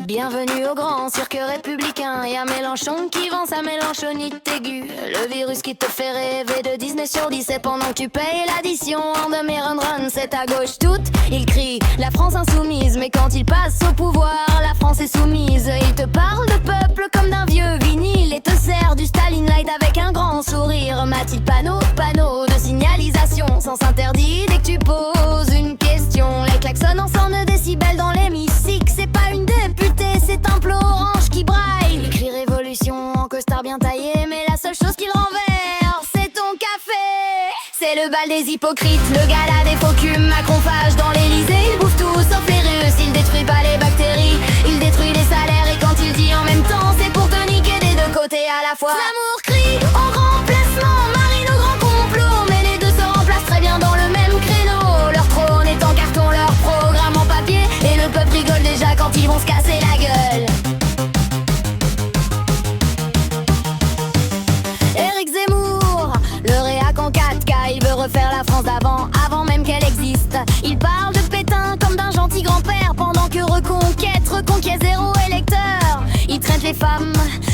Bienvenue au grand cirque républicain. Y'a Mélenchon qui vend sa mélenchonite aiguë. Le virus qui te fait rêver de Disney sur 10. Et pendant que tu payes l'addition en demi-run, c'est à gauche toute. Il crie la France insoumise. Mais quand il passe au pouvoir, la France est soumise. Il te parle de peuple comme d'un vieux vinyle et te sert du Staline Light avec un grand sourire. Mathilde panneau de signalisation. Sens interdit dès que tu poses une question. Les klaxons en 109 décibels dans l'hémicycle. C'est pas une députée, c'est un plot orange qui braille. Il crie révolution en costard bien taillé. Mais la seule chose qu'il renverse, c'est ton café. C'est le bal des hypocrites, le gala des faux culs. Macronphage dans l'Elysée, il bouffe tout sauf les Russes. Il détruit pas les bactéries, il détruit les salaires. Et quand il dit en même temps, c'est pour te niquer des deux côtés à la fois. L'amour crie en remplacement, Marine au grand complot. Mais les deux se remplacent très bien dans le même créneau. Leur trône est en carton, leur programme en papier. Et le peuple rigole déjà quand ils vont se casser la gueule. Éric Zemmour, le réac en 4K. Il veut refaire la France d'avant, avant même qu'elle existe. Il parle de Pétain comme d'un gentil grand-père. Pendant que reconquiert zéro électeur. Il traite les femmes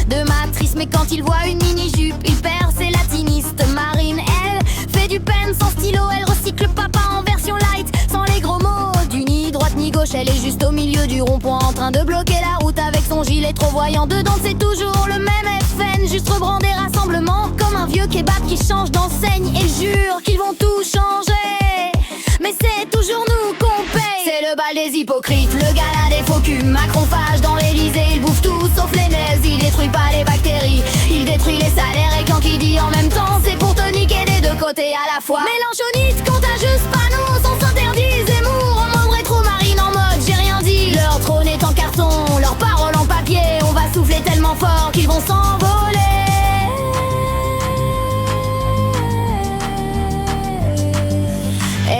de matrices. Mais quand il voit une mini-jupe, il perd ses latinistes. Marine, elle, fait du pen sans stylo. Elle recycle papa en version light, sans les gros mots. Du ni droite ni gauche, elle est juste au milieu du rond-point, en train de bloquer la route avec son gilet trop voyant. Dedans c'est toujours le même FN, juste rebrandé rassemblement. Comme un vieux kebab qui change d'enseigne. Et jure qu'ils vont tout changer, mais c'est toujours nous qu'on paye. C'est le bal des hypocrites, le gala des faux culs. Macronphage dans l'Elysée, il bouffe tout sauf les nazes. Il détruit pas les bactéries, il détruit les salaires. Et quand il dit en même temps, c'est pour te niquer des deux côtés à la fois. Mélenchonite, contagieux, panneau, sans s'interdit. Zemmour en mode rétro, Marine en mode j'ai rien dit. Leur trône est en carton, leurs paroles en papier. On va souffler tellement fort qu'ils vont s'envoler.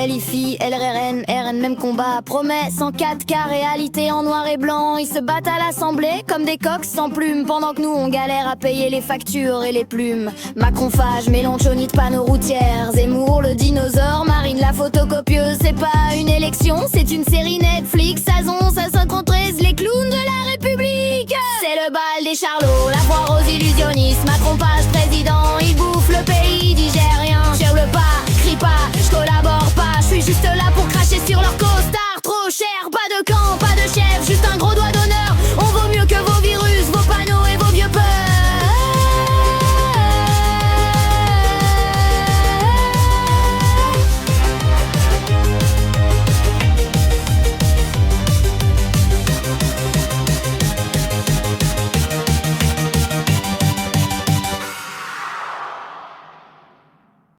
LFI, LRN, RN, même combat. Promesse en 4K, réalité en noir et blanc. Ils se battent à l'Assemblée comme des coqs sans plumes. Pendant que nous on galère à payer les factures et les plumes. Macronphage, Mélenchonite, panneau routière. Zemmour, le dinosaure, Marine la photocopieuse. C'est pas une élection, c'est une série Netflix. Saison 513, les clowns de la République. C'est le bal des charlots, la foire aux illusionnistes. Macronphage président, il bouffe le pays, digère rien.